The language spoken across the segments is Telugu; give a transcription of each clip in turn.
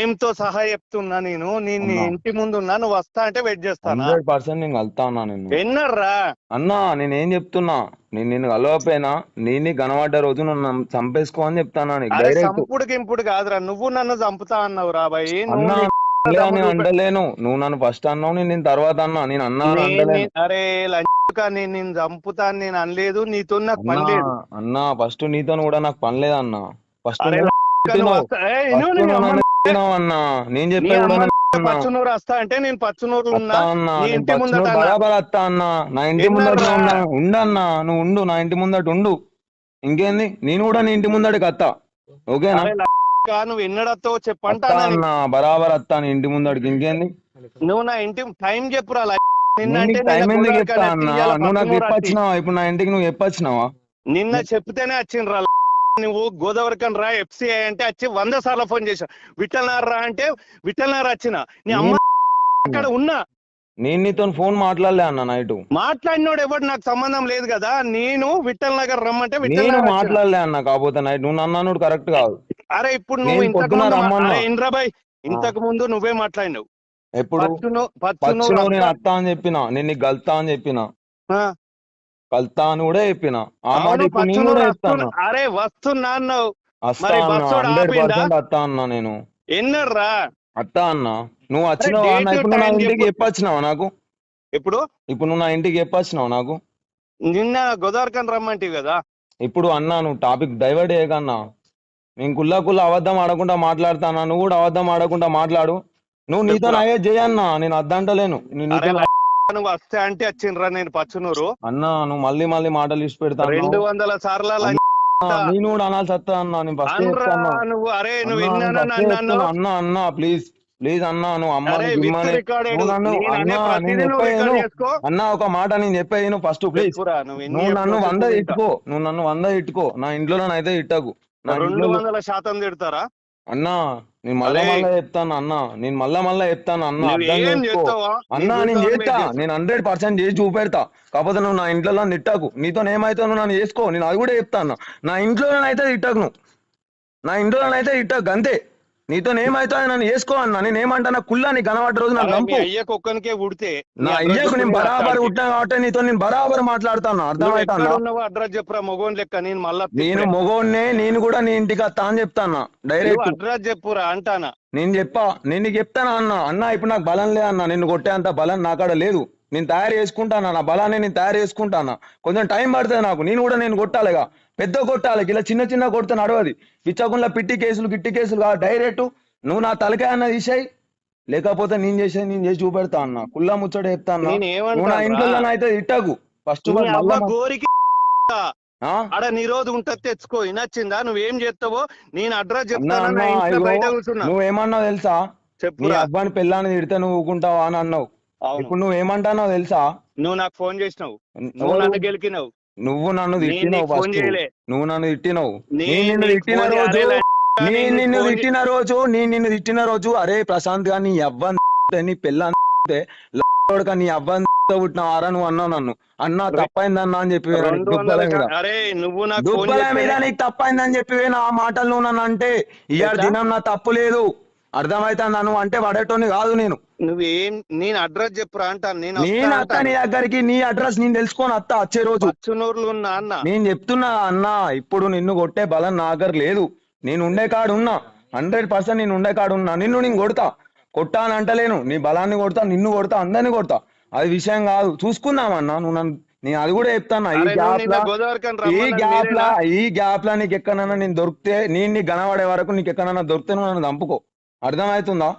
టైం తో సహా చెప్తున్నా. నేను నీ ఇంటి ముందు ఉన్నా, నువ్వు వస్తా అంటే వెయిట్ చేస్తానా? 100% నేను కలుతా ఉన్నా నిన్ను. ఎన్నర్రా అన్నా నేనేం చెప్తున్నా, నేను నిన్ను కలవకపోయినా నీ కనబడ్డ రోజు నువ్వు నన్ను చంపేసుకో అని చెప్తానా నీకు అరే డైరెక్ట్. సంపుడు గింపుడు కాదురా, నువ్వు నన్ను చంపుతా అన్నావు రా బాయ్. అన్నా నేను అంటలేను, నువ్వు నన్ను ఫస్ట్ అన్నావు, నేను తర్వాత అన్నా. నేను అన్నా అంటలేను. అరే లంచా, నేను చంపుతా అని నేను అనలేదు. నీతో నాకు పని లేదు అన్నా. ఫస్ట్ నీతో కూడా నాకు పని లేదన్నా. ఫస్ట్ అన్నా. నేను చెప్పే పచ్చునూరు వస్తా అంటే నేను పచ్చునూరు ఉన్నా, నీ ఇంటి ముందట బరాబర్ వస్తా అన్నా. నా ఇంటి ముందట ఉండన్నా, నువ్వు ఉండు, నా ఇంటి ముందట ఉండు. ఇంకేంది, నేను కూడా నీ ఇంటి ముందటికి వస్తా. ఓకేనా? నువ్వు ఎన్నడతో చెప్పంటా అన్నా, బరాబర్ వస్తా నీ ఇంటి ముందటికి. ఇంకేంది, నువ్వు నా ఇంటి టైం చెప్పురా. టైం ఎందుకు చెప్తా అన్నా? నువ్వు నాకు చెప్పొచ్చినావా? ఇప్పుడు నా ఇంటికి నువ్వు చెప్పొచ్చినావా? నిన్న చెప్తేనే వచ్చిండ్రా. నువ్వు గోదావరికన్ రా FCI అంటే వచ్చి 100 సార్లు ఫోన్ చేసా. విఠల్నార్ రా అంటే విఠల్నార్ వచ్చిన. నీ అమ్మ అక్కడ ఉన్నా. నేను నీతో ఫోన్ మాట్లాడలే అన్న నైట్. మాట్లాడినోడు ఎవడు నాకు సంబంధం లేదు కదా. నేను విఠల్ నగర్ రమ్మంటే నేను మాట్లాడలే అన్న. కాకపోతే నైట్ నువ్వు అన్నాడు కరెక్ట్ కాదు. అరే ఇప్పుడు నువ్వు ఇంద్రాబాయ్ ఇంతకు ముందు నువ్వే మాట్లాడినావు. ఎప్పుడు నేను అత్తా అని చెప్పిన, నేను నీకు గల్తా అని చెప్పిన, కల్తా అని కూడా చెప్పిన. ఆ మాట ఇప్పుడు నేను కూడా చెప్తాను. అరే వస్తున్నా అన్నావు. 100% అత్తా అన్నా. నేను ఎన్నర్రా అత్తా అన్నా. నువ్వు వచ్చినావా? ఇప్పుడు నా ఇంటికి చెప్పొచ్చినావా నాకు? ఇప్పుడు నువ్వు నా ఇంటికి చెప్పొచ్చినావు నాకు? నిన్న గోదావరికన్ రమ్మంటివి కదా. ఇప్పుడు అన్నా నువ్వు టాపిక్ డైవర్ట్ చేయకన్నా. నేను కుల్లా అబద్ధం ఆడకుండా మాట్లాడతానా, నువ్వు కూడా అబద్ధం ఆడకుండా మాట్లాడు. నువ్వు నీతో అయ్యే చేయన్నా, నేను అద్దంటలేను. నువ్వు వస్తే అంటే వచ్చిండ్రా నేను పచ్చునూరు అన్నా. నువ్వు మళ్ళీ మాటలు ఇచ్చి పెడతా. 200 సార్లు నేను కూడా అనాల్సి వస్తా అన్నా. నేను ఫస్ట్ అన్నా ప్లీజ్ అన్నా. నువ్వు అమ్మ అన్నా ఒక మాట నేను చెప్పేది నువ్వు ఫస్ట్ ప్లీజ్. నువ్వు నన్ను 100 ఇట్టుకో, నా ఇంట్లో అయితే ఇట్టకు. 200% తిడతారా అన్నా? నేను మళ్ళా చెప్తాను అన్నా. నేను మళ్ళా చెప్తాను అన్నా. అర్థం చేసుకో అన్నా. నేను చేస్తా, నేను 100% చేసి చూపెడతా. కాకపోతే నువ్వు నా ఇంట్లో తిట్టకు. నీతో ఏమైతే నువ్వు నన్ను చేసుకో, నేను అది కూడా చెప్తాను. నా ఇంట్లోనైతే తిట్టకు, నువ్వు నా ఇంట్లోనైతే తిట్టకు అంతే. నీతో ఏమైతే నన్ను చేసుకో అన్నా. నేను ఏమంటా, కుల్లా నీ కనబడ్డ రోజు నాకు నంపు. ఒక్కనికే ఉడితే నా అయ్యకు నేను బరాబర్ ఉట్టాను కాబట్టి నీతో నేను బరాబర్ మాట్లాడతాను. అర్థమవుతా? అడ్రస్ చెప్పురా మొగోన్ లెక్క. నేను మొగోన్నే, నేను కూడా నీ ఇంటికి వస్తా అని చెప్తాను డైరెక్ట్. అడ్రస్ చెప్పురా అంటానా. నేను నీకు చెప్తానా అన్నా. ఇప్పుడు నాకు బలం లే అన్నా. నిన్ను కొట్టేంత బలం నాకాడ లేదు. నేను తయారు చేసుకుంటానా, నా బలాన్ని నేను తయారు చేసుకుంటానా. కొంచెం టైం పడుతుంది నాకు. నేను కొట్టాలిగా, పెద్ద కొట్టాలి. ఇలా చిన్న కొడితే నడవది. పిచ్చకుండా గిట్టి కేసులు కాదు. డైరెక్ట్ నువ్వు నా తలకాయ అన్న తీసేయి, లేకపోతే నేను చేసి చూపెడతా అన్న. కుల్లా ముచ్చట చెప్తా అన్నా. నువ్వు నా ఇంట్లో అయితే ఇట్టకు ఫస్ట్. ఆడ నీ రోజు ఉంటది తెచ్చుకో. నచ్చిందా? నువ్వేం చేస్తావో నేను అడ్రస్ చెప్తాను. నువ్వేమన్నావు తెలుసా? నీ అబ్బాని పెళ్ళాన్ని తిడితే నువ్వు ఊకుంటావా అని అన్నావు. ఇప్పుడు నువ్వేమంటావు తెలుసా? నువ్వు నాకు ఫోన్ చేసినావు, నువ్వు నన్ను గెలికినావు, నువ్వు నన్ను తిట్టినావు. నువ్వు నన్ను తిట్టినావు. నిన్ను తిట్టిన రోజు అరే ప్రశాంత్ గా నీ అవ్వని నీ పెళ్ళాన్ని నీ అవ్వని పుట్టినవారా నువ్వు అన్నావు. నన్ను అన్నా తప్పైందన్నా అని చెప్పి దుబ్బల మీద నీకు తప్పైందని చెప్పి నా మాటలు నువ్వు నన్ను అంటే ఇవాళ దినం నా తప్పు లేదు. అర్థమైతా? నువ్వు అంటే పడేటోని కాదు. నేను అడ్రస్ చెప్పురా అంటాను. నేను అత్త నీ దగ్గరికి. నీ అడ్రస్ నేను తెలుసుకొని అత్త వచ్చే రోజు. నేను చెప్తున్నా అన్నా, ఇప్పుడు నిన్ను కొట్టే బలం నా దగ్గర లేదు. నేను ఉండే కాడు ఉన్నా, 100% నేను ఉండే కాడు ఉన్నా. నేను కొడతా, కొట్టా అని అంటలేను. నీ బలాన్ని కొడతా, నిన్ను కొడతా, అందరినీ కొడతా. అది విషయం కాదు, చూసుకుందామన్నా. నేను అది కూడా చెప్తాను. ఈ గ్యాప్ లా నీకు ఎక్కడన్నా నేను దొరికితే, నీ గనబడే వరకు నీకు ఎక్కడన్నా దొరికితే నువ్వు నన్ను చంపుకో. అర్థమవుతుందా?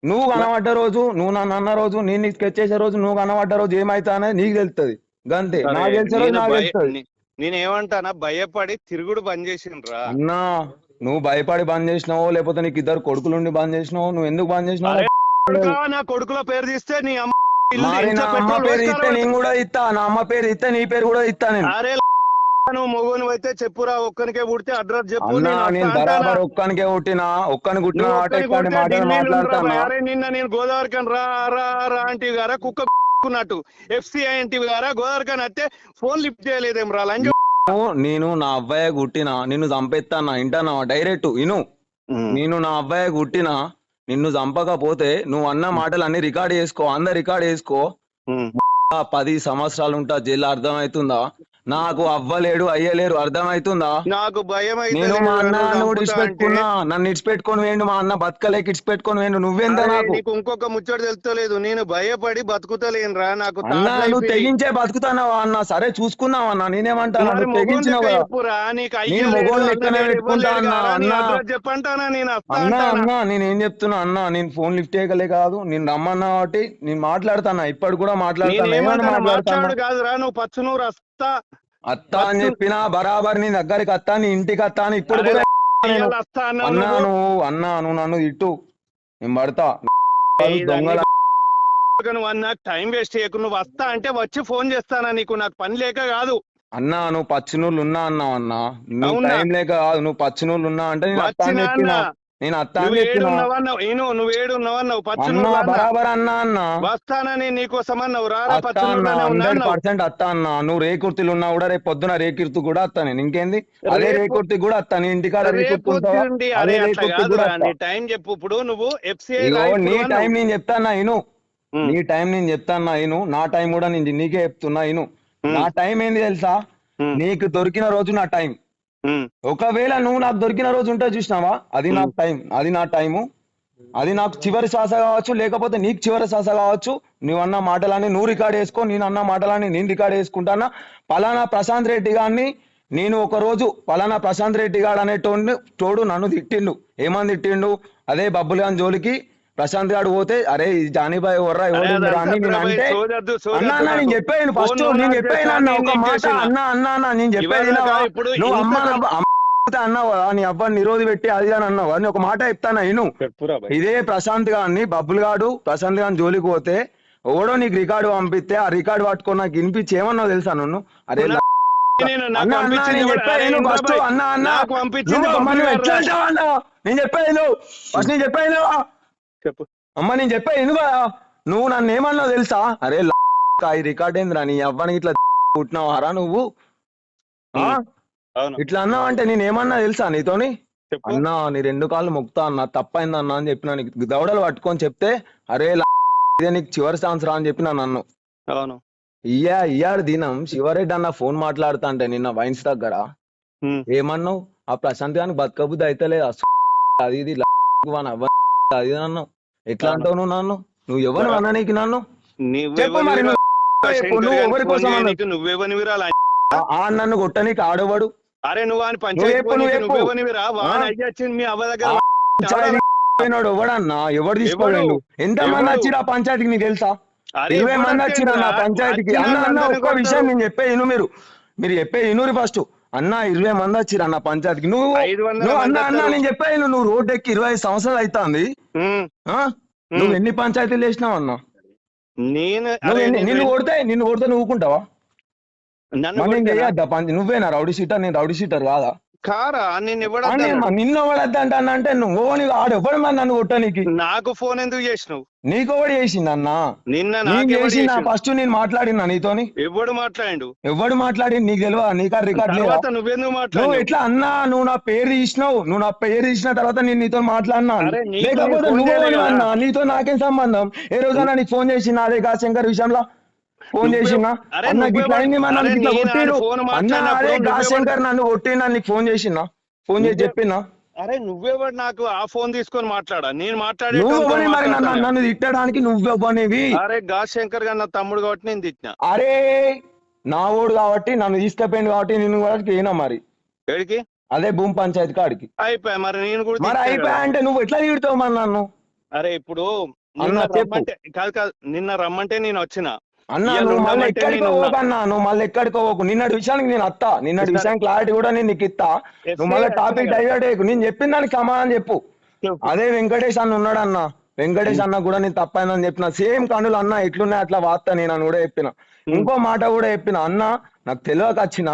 నువ్వు కనబడ్డ రోజు, నువ్వు నన్ను అన్న రోజు, నేను నీకు స్కెచ్ చేసే రోజు, నువ్వు కనబడ్డ రోజు ఏమైతా అనేది నీకు తెలుస్తుంది. గంతే. నాకు తెలిసే రోజు నాకు తెలుస్తుంది. నేనేమంటానా, భయపడి తిరుగుడు బంద్ చేసిండ్రా అన్నా. నువ్వు భయపడి బంద్ చేసినావో, లేకపోతే నీకు 2 కొడుకులుండి బంద్ చేసినావో, నువ్వు ఎందుకు బంద్ చేసినావు? నా కొడుకుల పేరు తీస్తే నీ అమ్మ పేరు ఇస్తే నేను కూడా ఇస్తా. నా అమ్మ పేరు ఇస్తే నీ పేరు కూడా ఇస్తా నేను. నువ్వు మొగోను అయితే చెప్పురా. ఒక్కనికే పుడితే అడ్రస్ చెప్పు. నేను బరాబర్ ఒక్కనికే పుట్టినా, ఒక్కని పుట్టిన మాట్లాడతాను. నిన్న నేను గోదావరికన్ రా అంటే గారా కుక్క కున్నట్టు FCI అంటే గారా గోదావరికన్ అయితే ఫోన్ లిఫ్ట్ చేయలేదేం రా లంజ. నేను నా అబ్బాయి కుట్టినా, నిన్ను చంపేస్తానా ఇంటనా డైరెక్ట్ ఇను. ఉమ్, నేను నా అబ్బాయి కుట్టినా నిన్ను చంపకపోతే నువ్వు అన్న మాటలు అన్ని రికార్డ్ చేసుకో, అందరు రికార్డ్ చేసుకో. ఉమ్. 10 సంవత్సరాలు ఉంటా జైలు, అర్థమవుతుందా? నాకు అవ్వలేడు అయ్యలేరు, అర్థమవుతుందా? నాకు భయం అయితే నేను మా అన్న నన్ను కూడా చంపుతా అంటే. ఇడిచిపెట్టుకున్నా, నన్ను ఇడిచిపెట్టుకొని వేయండు, మా అన్న బతకలేక ఇడిచిపెట్టుకొని వేయండు. నువ్వెంత అరే నాకు? నీకు ఇంకొక ముచ్చట తెలుస్తలేదు, నేను భయపడి బతుకుతలేనురా, నాకు అన్న థాట్ లైఫ్ నువ్వు ఇది. తెగించే బతుకుతానావా అన్న? సరే చూసుకుందాం అన్న, నేనేమంటాను, మరి నువ్వు మొగోని తెగించినావు లెక్క కదా. చెప్పురా, నీకు నేను అయ్యలేడు మొగోని అన్న లెక్కనే లేడు, ఎవరు పెట్టుకుంటా లేడు అన్న. కారా, నీ అన్న అడ్రస్ చెప్పంటానా, నేను వస్తా అన్న అంటానా. అన్న నేనేం చెప్తున్నా అన్న, నేను ఫోన్ లిఫ్ట్ చేయగలే కాదు, నేను రమ్మన్నా కాబట్టి నేను మాట్లాడతానా, ఇప్పటి కూడా మాట్లాడతానా, ఏమని నేనేమంటాను, మాట్లాడతానా? మాట్లాడు కాదురా, నువ్వు పచ్చునూరు వస్తా. అత్త అని చెప్పినా బరాబర్ నీ దగ్గరికి అత్తా, నీ ఇంటికి అత్తా అని ఇప్పుడు అరే కూడా నేను. ఇయ్యాల వస్తా అన్నావు అన్నా నువ్వు. నువ్వు నన్ను ఇట్టు, నేను పడతా. ఇదన్నీ దొంగల నువ్వు నాకు టైం వేస్ట్ చేయకు, నువ్వు వస్తా అంటే వచ్చి ఫోన్ చేస్తానా నీకు, నాకు పని లేక కాదు. అన్నా నువ్వు పచ్చినూళ్ళు ఉన్నా అన్నావు అన్న, నువ్వు అవునా? టైం లేక కాదు, నువ్వు పచ్చినూళ్ళు ఉన్నా అంటే నేను అత్త అని వచ్చినా అన్న, చెప్పినా, నేను అత్త అని నువ్వు చెప్పినా. ఏడున్నావన్నావు, నువ్వు ఏడున్నావన్నావు, అన్నా పచ్చునూరు అన్న బరాబర్ అన్నా అన్న, వస్తానని నీకోసం అన్నావు, రారా అత్త అన్న పచ్చునూరులోనే ఉన్నా అన్నావు. 100% అత్త అన్న. నువ్వు రేకుర్తిలు ఉన్నా కూడా రేపు పొద్దున రేకుర్తి కూడా అత్తా నేను, ఇంకేంది? అదే రేపు రేకుర్తి కూడా అత్తా, నీ ఇంటికాడ రేకుర్తి ఉంటావా? రేపొద్దుండి, అదే అరే అట్లా రేకుర్తి కూడా కాదురా, అత్తా. నీ టైం చెప్పు. ఇప్పుడు నువ్వు FCI ఇగో రాయి నీ ఇప్పుడు టైం అన్నావు. నేను చెప్తానా ఇను, ఉమ్, నీ టైం నేను చెప్తానా ఇను, నా టైం కూడా నేను నీకే చెప్తున్నా ఇను. ఉమ్, నా టైం ఏంది తెలుసా? ఉమ్, నీకు దొరికిన రోజు నా టైం. ఉమ్, ఒకవేళ నువ్వు నాకు దొరికిన రోజు ఉంటే చూసినావా, అది నా టైం, అది నా టైము, అది నాకు చివరి శ్వాస కావచ్చు, లేకపోతే నీకు చివరి శ్వాస కావచ్చు. నువ్వు అన్న మాటలని నువ్వు రికార్డ్ చేసుకో, నేను అన్న మాటలని నేను రికార్డ్ చేసుకుంటానా. పలానా ప్రశాంత్ రెడ్డి గారిని నేను ఒక రోజు, పలానా ప్రశాంత్ రెడ్డి గారు అనేటోడు తోడు నన్ను తిట్టిండు. ఏమని తిట్టిండు? అదే బబ్బులు గాని జోలికి ప్రశాంత్ గారు పోతే, అరే ఈ జానీబాయ్ ఎవర్రా అరే ఎవడిందిరా అదంతా అని నేను అబ్బాయి అంటే, సోదద్దు, అన్న సోదద్దు అన్న నాకు. నేను చెప్పాను ఫోన్ ఫస్ట్, నువ్వు నేను నాకు చెప్పాను చేసినా, అన్న నేను ఒక నీకు మాట, చేసినా. అన్న నేను చెప్పేది ఇవాళ వినవా? ఇప్పుడు నువ్వు ఇంత అన్నావు కదా, నీ అబ్బాయి నిరోధి పెట్టి అది అని అన్నావు, అని ఒక మాట చెప్తాను ఇను. చెప్పురా బాయ్. ఇదే ప్రశాంత్ గారిని, బబ్బులు గాడు ప్రశాంత్ గారిని జోలికి పోతే ఎవడో నీకు రికార్డు పంపిస్తే, ఆ రికార్డు పట్టుకొని నాకు వినిపించి ఏమన్నావు తెలుసా నన్ను? అరే నాకు అన్న పంపించింది నేను ఎవడు? చెప్పేది అరే నువ్వు ఇంద్రా ఫస్ట్, బాయ్, అన్న నాకు పంపించింది నువ్వు అమ్మ బబ్బులు నువ్వు గారు ఎట్లా రా. అంటావు అన్న? నేను చెప్పేది నువ్వు ఫస్ట్, నేను చెప్పేది నువ్వు చెప్పు. అమ్మ, నేను చెప్పేది నువ్వు నువ్వు నన్ను ఏమన్నావు తెలుసా? అరే ఈ రికార్డ్ ఏందిరా, నీ అవ్వనికి ఇట్లా పుట్టినావారా నువ్వు? ఆ అవును, ఇట్లా అన్నావు అంటే నేను ఏమన్నా తెలుసా నీతోని? చెప్పు. అన్నా నీ 2 కాళ్ళు మొక్తా అన్న, తప్పైందన్నా అని చెప్పినా. నీకు దవడలు పట్టుకొని చెప్తే, అరే ఇదే నీకు చివరి ఛాన్స్ రా అని చెప్పినా నన్ను. అవును. ఇయ్యాడు దినం శివరెడ్డి అన్న ఫోన్ మాట్లాడుతా అంటే నిన్న వైన్స్ దగ్గర ఉమ్. ఏమన్నావు? ఆ ప్రశాంత్ గానికి బతకబుద్ధి అయితే లేదు, అది ఇది అది అన్నావు. ఎట్లా అంటావు నువ్వు నన్ను? నువ్వు ఎవరు అన్న నీకు నన్ను? చెప్పు మరి నువ్వు ఎవరి కోసం అన్నావు? నువ్వెవనివిరా? నన్ను కొట్టనీకి ఆడవాడు? అరే నువ్వు అని నువ్వు చెప్పు. నువ్వెవనివిరా? వాన్ అయ్యొచ్చింది మీ అవ్వ దగ్గర. ఎవడన్నా? ఎవడు తీసుకోలేడు? ఎంత మంది ఎవడు? వచ్చిరా పంచాయతీకి నీకు తెలుసా? అరే 20 ఎవడు మంది వచ్చిరా నా వచ్చిండ్రా? పంచాయతీకి. వచ్చిన అన్న వాళ్ళందరినీ ఒక్క విషయం కొడతారు. నేను చెప్పే ఇను, మీరు చెప్పే ఇనురి ఫస్ట్. అన్న 20 మంది వచ్చిరా నా పంచాయతీకి. నువ్వు 500 అన్న మంది అన్న వస్తారు. నేను చెప్పే ఇను, నువ్వు రోడ్డు ఎక్కి 25 సంవత్సరాలు అవుతుంది. ఉమ్. నువ్వు ఎన్ని పంచాయతీలు వేసినావు అన్న? నేను నిన్ను కొడితే నువ్వు ఊకుంటావా? నన్ను మరి నేను కొడితేనా? చేయొద్దా? నువ్వేనా రౌడీ షీటర్? నేను రౌడీ షీటర్ కాదా? కారా, నేను నిన్ను ఎవడద్దంట అంటే నువ్వు ఆడెవ్వడు మరి నన్ను కొట్టనీకి. నాకు ఫోన్ ఎందుకు చేసినావు? నీకొకటి చేసింది అన్న? నిన్న నేను నాకెవడు చేసిన చేసిండు? ఫస్ట్ నేను మాట్లాడినా నీతోని. ఎవడు మాట్లాడిండు? ఎవడు మాట్లాడి నీకు తెలియదా? నీకా రికార్డ్ లేదా? తర్వాత నువ్వెందుకు నువ్వు మాట్లాడినావు? ఎట్లా అన్నా? నువ్వు నా పేరు తీసినావు, నువ్వు నా పేరు తీసిన తర్వాత నేను నీతో మాట్లాడినా. అరే నీకు లేకపోతే ఫోన్ నువ్వు చేయలే కదా? అన్నా, నీతో నాకేం సంబంధం? ఏ రోజైనా నీకు ఫోన్ చేసినా అదే శంకర్ విషయంలో ఫోన్ చేసినా? అరే అన్న నువ్వే ఇట్లా అయింది మరి, నన్ను అరే ఇట్లా నేను కొట్టిరు ఆయన ఫోన్ అన్న, మాట్లాడినప్పుడు అదే నువ్వే శంకర్ నన్ను కొట్టినా, నీకు ఫోన్ చేసినా? ఫోన్ చేసి చెప్పినా? అరే నువ్వెవడు నాకు ఆ ఫోన్ తీసుకొని మాట్లాడా? నేను నువ్వు మాట్లాడే మరి నన్ను తిట్టడానికి నువ్వెవ్వనివి? అరే శంకర్ గారు నా తమ్ముడు కాబట్టి నేను తిట్టినా. అరే నా ఓడు కాబట్టి నన్ను తీసుకుపోయింది కాబట్టి నిన్ను కూడా అయినా మరి ఎడికి? అదే భూమి పంచాయతీ కాడికి అయిపోయా మరి నేను కూడా మరి తిట్టాను అయిపోయా కదా. అంటే నువ్వు ఎట్లా తిడతావు మరి నన్ను? అరే ఇప్పుడు అన్న నిన్న చెప్పు. రమ్మంటే కాదు నిన్న రమ్మంటే నేను వచ్చిన. అన్న ఇవాళ నువ్వు మళ్ళీ ఉండమంటే ఎక్కడికో నేను ఉన్నా. పోకన్నా, నువ్వు మళ్ళీ ఎక్కడికో పోకు. నిన్నటి విషయానికి నేను అత్తా, నిన్నటి విషయం క్లారిటీ కూడా నేను నీకు ఇస్తా. నువ్వు మళ్ళీ టాపిక్ డైవర్ట్ అయ్యకు. నేను చెప్పిన దానికి సమాధానం చెప్పు. అదే వెంకటేష్ అన్న ఉన్నాడు అన్న, వెంకటేష్ అన్న కూడా నేను తప్పైందని చెప్పిన. సేమ్ కనులు అన్న ఎట్లున్నాయి అట్లా వాస్తా నేను అని కూడా చెప్పిన. ఇంకో మాట కూడా చెప్పిన, అన్న నాకు తెలియక వచ్చిన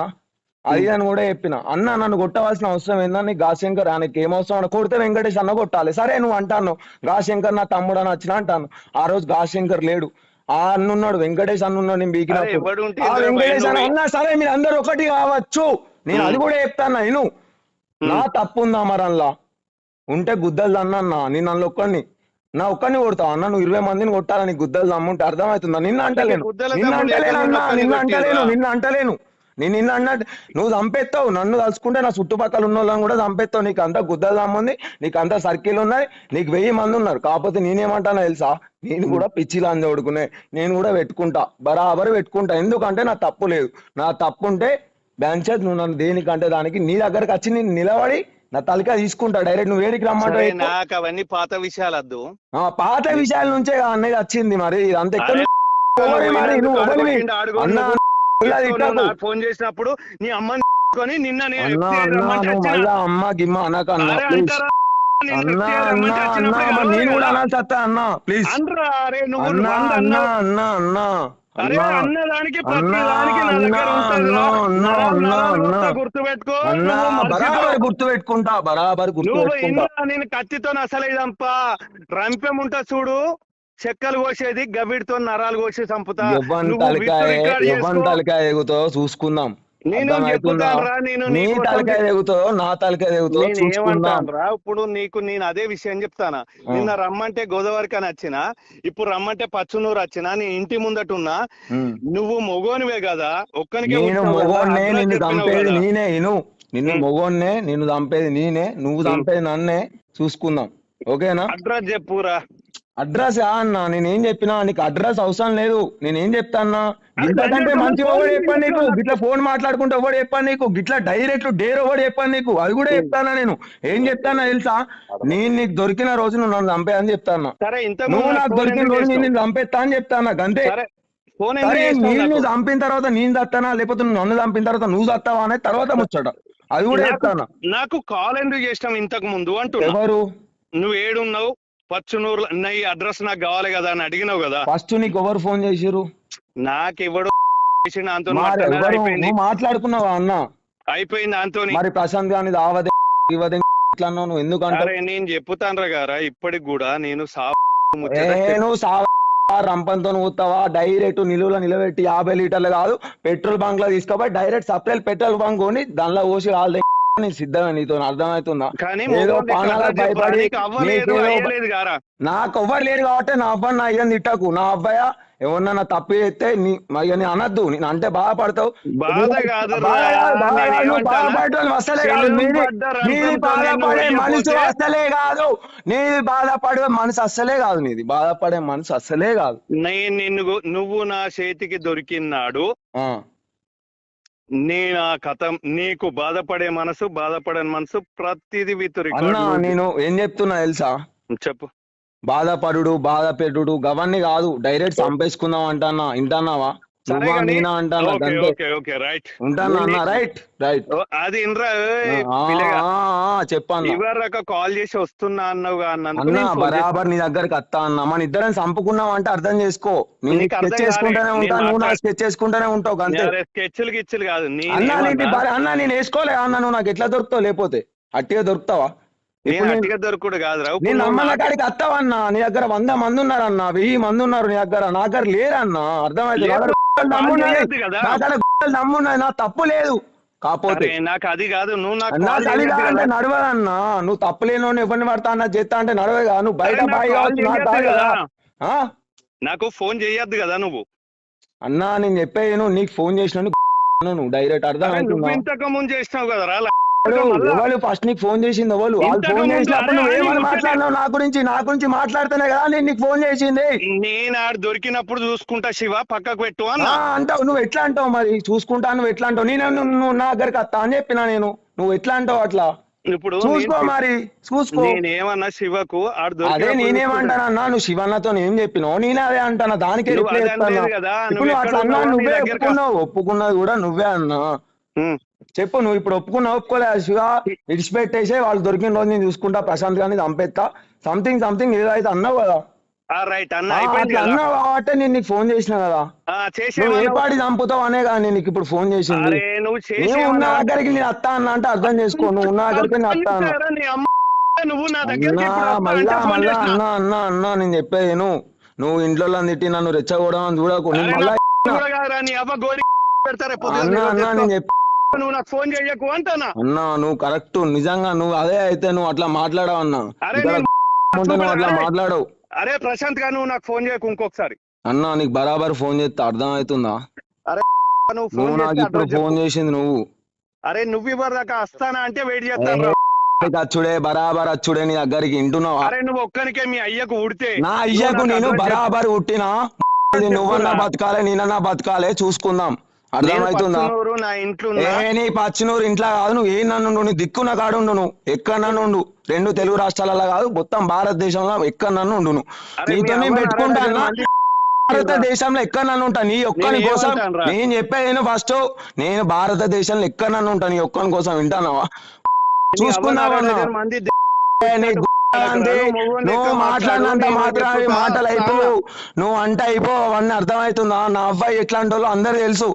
అది అని కూడా చెప్పిన. అన్న నన్ను కొట్టవలసిన అవసరం ఏందని గాశంకర్, ఆయనకి ఏం అవసరం అని కొడితే వెంకటేష్ అన్న కొట్టాలి. సరే నువ్వు అంటాను గాశంకర్ నా తమ్ముడు అని వచ్చిన అంటాను. ఆ రోజు గాశంకర్ లేడు, ఆ అన్నున్నాడు, వెంకటేష్ అన్నున్నాడు. నేను బీకినప్పుడు ఆ వెంకటేష్ అన్న అన్నా సరే మీరు అందరు ఒకటి కావచ్చు, నేను అది కూడా చెప్తాను. నేను నా తప్పు ఉందా మరి అందులో? ఉంటే గుద్దలు అన్న నేను అందులో ఒక్కడిని నా ఒక్కడిని కొడతావు అన్న, నువ్వు 20 మందిని కొట్టాలా నీకు గుద్దలు దమ్ముంటే అర్థమవుతుందా? నిన్న అంటలేను గుద్దల నిన్న దమ్ము లేక అంటలేను నిన్ను అన్న, ఒక్కడిని నిన్న అంటలేను కొట్టిర్రా? నిన్న అంటలేను నేను నిన్న అన్నట్టు నువ్వు చంపేస్తావు నన్ను తలుచుకుంటే, నా చుట్టుపక్కల ఉన్న వాళ్ళని కూడా చంపేస్తావు. నీకు అంతా గుద్దలు దమ్ముంది, నీకు అంతా సర్కిల్ ఉన్నాయి, నీకు 1000 మంది ఉన్నారు. కాకపోతే నేనేమంటానో తెలుసా, నేను కూడా పిచ్చిలా చదువుకునే, నేను కూడా పెట్టుకుంటా, బరాబర్ పెట్టుకుంటా. ఎందుకంటే నా తప్పు లేదు. నా తప్పు ఉంటే బ్యాంచేత్ నువ్వు నన్ను దేనికంటే దానికి నీ దగ్గరకు వచ్చి నేను నిలబడి నా తలకా తీసుకుంటా డైరెక్ట్. నువ్వు వేడికి సరే, రమ్మంటావు? నాకు అవన్నీ పాత విషయాలు వద్దు. పాత విషయాల నుంచే అన్నది వచ్చింది. మరి ఇదంతా ఎక్కడ అరే, ఎవరివి మరి నువ్వు ఎవరివి అన్నా? ఫోన్ చేసినప్పుడు నీ అమ్మని కొని నిన్న నేను అన్నా FCI అన్నా రమ్మంటే నువ్వు వచ్చిన. మళ్ళా అమ్మ గిమ్మ అనకన్నా అరే ప్లీజ్. అంటారా? నిన్ను అన్నా FCI అన్నా రమ్మంటే అన్నా వచ్చినప్పుడు మరి నేను కూడా కదా. అనాల్సి వస్తా అన్నా ప్లీజ్. అనరా, అరే నువ్వు అన్నా 100 అన్నా అన్నావు. అన్నా అన్నా అరే అన్నా అన్నదానికి ప్రతి అన్నా దానికి నా అన్నా దగ్గర ఉంటదిరా. అన్నా నరాలు అన్నా నరాలు అన్నా వస్తా, గుర్తుపెట్టుకో. అన్నా నువ్వు బరాబర్ మర్చిపో. గుర్తు పెట్టుకుంటా, బరాబర్ గుర్తు నువ్వు పెట్టుకుంటా. ఇంద్రా నేను కత్తితో అసలు ఇదంపా రంపెం ఉంటా చూడు, చెక్కలు కోసేది గవిడితో నరాలు కోసి చంపుతా. ఎవ్వని నువ్వు తలకాయ విత్ రికార్డ్ ఎవ్వని చేసుకో. తలకాయ ఎగుతావో చూసుకుందాం. నేను అర్థమవుతుందా? చెప్పుతాను రా, నేను నీ నీకోసం తలకాయ ఎగుతావో నా తలకాయ ఎగుతావో నేను చూసుకుందాం. ఏమంటాను రా, ఇప్పుడు నీకు నేను అదే విషయం చెప్తానా. నిన్న రమ్మంటే గోదావరికి అని వచ్చిన, ఇప్పుడు రమ్మంటే పచ్చునూరు వచ్చిన, నీ ఇంటి ముందట ఉన్నా. నువ్వు మొగోనివే కదా, ఒక్కనికే నేను ఉంటావు కదా, మొగోన్నే, అడ్రస్ నిన్ను చెప్పినావు చంపేది కదా. నేనే. నిన్ను మొగోన్నే, నిన్ను చంపేది నేనే, నువ్వు చంపేది నన్నే. చూసుకుందాం, ఓకేనా? అడ్రస్ చెప్పురా. అడ్రస్ అన్నా నేనేం చెప్పినా నీకు అడ్రస్ అవసరం లేదు. నేనేం చెప్తాన్నా, ఇంతకంటే మంచి ఒకటి చెప్పాను నీకు. గిట్లా ఫోన్ మాట్లాడుకుంటే ఒకటి చెప్పాను నీకు, గిట్లా డైరెక్ట్ డేర్ ఒకటి చెప్పాను నీకు, అది కూడా చెప్తానా. నేను ఏం చెప్తానా తెలుసా, నేను నీకు దొరికిన రోజు నువ్వు నన్ను చంపే అని చెప్తాను. సరే, ఇంత నువ్వు నాకు దొరికిన రోజు నేను చంపేస్తా అని చెప్తాను నాకు, అంతే. ఫోన్ సరే, నేను చంపిన తర్వాత నేను చస్తానా, లేకపోతే నువ్వు నన్ను చంపిన తర్వాత నువ్వు చస్తావా అనేది తర్వాత ముచ్చట, అది కూడా చెప్తానా. నాకు కాల్ ఎందుకు చేసినావు ఇంతకు ముందు అంటున్నా. ఎవరు? నువ్వు ఏడున్నావు, పచ్చునూరు ఈ అడ్రస్ నాకు కావాలి కదా అని అడిగినావు కదా. ఫస్ట్ నీకు ఎవరు ఫోన్ చేసిరు? నాకు ఎవడు అంతో నువ్వు మాట్లాడుకున్నావా అన్న? అయిపోయింది అంతో. మరి ప్రశాంత్ గాని దావదే ఇవ్వదే ఇట్లా అన్నావు నువ్వు ఎందుకంటే? నేను చెప్పుతాను గారా, ఇప్పటికి కూడా నేను రంపంతో ఊతావా? డైరెక్ట్ నిలువలో నిలబెట్టి 50 లీటర్లు కాదు, పెట్రోల్ బంక్ లో తీసుకుపోయి డైరెక్ట్ సప్లై పెట్రోల్ బంక్ కొని దానిలో పోసి వాళ్ళ సిద్ధమే. నీతో అర్థమవుతుందా? ఏదో పానాలకు భయపడి నాకు ఎవ్వరు లేరు కాబట్టి నా అబ్బాయి నా అయ్యని తిట్టకు. నా అబ్బాయి ఎవరన్నా నా తప్పు చేస్తే నేను అనద్దు, నేను అంటే బాధపడతావు. బాధపడటం అసలే కాదు, నీది బాధపడే మనసు అసలే కాదు, నీది బాధపడే మనసు అస్సలే కాదు, నీది బాధపడే మనసు అస్సలే కాదు. నువ్వు నా చేతికి దొరికినాడు, నేను ఆ కథ నీకు బాధపడే మనసు, బాధపడని మనసు ప్రతిదీ విత్ రికార్డ్. నేను ఏం చెప్తున్నా తెలుసా? చెప్పు. బాధపడు బాధ పెట్టుడు గవన్నీ కాదు, డైరెక్ట్ చంపేసుకుందాం అంటానా. వింటాన్నావా? చెప్పాను కాల్ చేసి వస్తున్నా అన్నావు అన్న, బరాబర్ నీ దగ్గరకు వస్తా అన్న. మన ఇద్దరం చంపుకున్నాం అంటే అర్థం చేసుకో. నేను స్కెచ్ చేసుకుంటానే ఉంటా, నువ్వు నా స్కెచ్ చేసుకుంటానే ఉంటావు అంతే. స్కెచ్లు గిచ్చులు కాదు అన్న, నేను వేసుకోలే అన్న, నువ్వు నాకు ఎట్లా దొరుకుతావు? లేకపోతే అట్టిగా దొరుకుతావా? దొరుకుడు కాదు. నేను నమ్మన్న కాడికి వస్తావన్నా. నీ దగ్గర 100 మంది ఉన్నారన్న, 1000 మంది ఉన్నారు నీ దగ్గర, నా దగ్గర లేరన్నా. అర్థమైతే నమ్మున్నాయి, నా తప్పు లేదు. కాకపోతే నాకు అది కాదు, నువ్వు నాకు అది కాదంటే నడవదన్నా. నువ్వు తప్పు లేని ఎవరిని పడతా అన్న చేస్తా అంటే నడవేగా. నువ్వు బయట బాయ్ కావచ్చు, నాకు బాయ్ కదా. నాకు ఫోన్ చెయ్యొద్దు కదా నువ్వు. అన్నా నేను చెప్పేది, నీకు ఫోన్ చేసిన నువ్వు డైరెక్ట్ అర్థం ఇంతకు ముందు చేసినావు కదా. ఎవరు ఫస్ట్ నీకు ఫోన్ చేసింది? ఎవరు? వాళ్ళు ఫోన్ చేసినప్పుడు నువ్వేమని మాట్లాడినావు? నా గురించి మాట్లాడితేనే కదా నేను నీకు ఫోన్ చేసింది. నేను ఆడ దొరికినప్పుడు చూసుకుంటా శివ, పక్కకు పెట్టు అంటావు. నువ్వు ఎట్లా అంటావు మరి? చూసుకుంటా నువ్వు ఎట్లా అంటావు? నువ్వు నా దగ్గరికి వస్తా అని చెప్పినా నేను, నువ్వు ఎట్లా అంటావు అట్లా? ఇప్పుడు చూసుకో మరి, చూసుకో. నేనేమన్నా శివకు అదే నేనేమంటానన్నా, నువ్వు శివన్నతో ఏం చెప్పినావు? నేనే అదే అంటానా, దానికే రిప్లై ఇస్తాను. ఇప్పుడు నువ్వు అట్లా అన్నా, నువ్వే ఒప్పుకున్నావు. ఒప్పుకున్నది కూడా నువ్వే అన్నా. చెప్పు, నువ్వు ఇప్పుడు ఒప్పుకోలే శివ, విడిచిపెట్టేసే. వాళ్ళు దొరికిన రోజు నేను చూసుకుంటా, ప్రశాంత్ గారిని చంపేస్తా, సంథింగ్ ఏదో అయితే అన్నావు కదా. అన్నావు కాబట్టి నేను నీకు ఫోన్ చేసిన కదా. నువ్వు ఏ పాటి చంపుతావు అనే కదా నేను నీకు ఇప్పుడు ఫోన్ చేసింది. నువ్వు ఉన్న దగ్గరికి నేను వస్తా అన్నా అంటే అర్థం చేసుకో. నువ్వు ఉన్న దగ్గరికి నేను వస్తా అన్నా. అన్నా నేను చెప్పేది నువ్వు ఇంట్లో తిట్టి నన్ను రెచ్చగొడమని చూడకు. నేను మళ్ళా అన్నా నేను చెప్పి నువ్వు నాకు ఫోన్ చేయకు అంటానా. అన్నా నువ్వు కరెక్ట్, నిజంగా నువ్వు అదే అయితే నువ్వు అట్లా మాట్లాడవు అన్నా. అరే ఇక్కడ నేను ఉంటే నువ్వు అట్లా మాట్లాడవు. అరే ప్రశాంత్ గా నువ్వు నాకు ఫోన్ చేయకు ఇంకొకసారి. అన్నా నీకు బరాబర్ ఫోన్ చేస్తే అర్థం అవుతుందా? అరే నువ్వు నువ్వు ఫోన్ నాకు చేస్తే ఇప్పుడు అడ్రస్ ఫోన్ చెప్పు. చేసింది నువ్వు. అరే నువ్వు ఇవ్వరు దాకా వస్తానా అంటే వెయిట్ చేస్తాను. అచ్చుడే బరాబర్ అచ్చుడే నీ దగ్గరికి వింటున్నావా? అరే నువ్వు ఒక్కనికే మీ అయ్యకు ఉడితే నా అయ్యకు నేను బరాబర్ పుట్టినా, నువ్వన్నా బతకాలే నేనన్నా బతకాలే, చూసుకుందాం. అర్థమవుతుందా? నా ఇంట్లో ఉన్నా. ఏ నీ పచ్చినూరు ఇంట్లో కాదు, నువ్వు ఏ నన్ను నీ దిక్కు నా కాడు నువ్వు ఎక్కడ నన్ను ఉండు. 2 తెలుగు రాష్ట్రాలలో కాదు మొత్తం భారతదేశంలో ఎక్కడ నన్ను ఉండు. అరే నీతో మీ నేను అవ్వ పెట్టుకుంటా నారాయణ అన్నా. మంది భారతదేశంలో ఎక్కడ నన్ను ఉంటా నీ ఒక్కని నేను కోసం. ఏమంటానురా? నేను చెప్పేది ఫస్ట్, నేను భారతదేశంలో ఎక్కడ నన్ను ఉంటా నీ ఒక్కని కోసం. వింటానావా? మీ అవ్వ చూసుకున్నావా? నారాయణ మంది నువ్వు మాట్లాడినంత మాత్రం అవి మాటలు అయిపోవు. నువ్వు అంటే అయిపో అవన్నీ అర్థమవుతుందా? నా అబ్బాయి ఎట్లాంటి వాళ్ళు అందరు తెలుసు.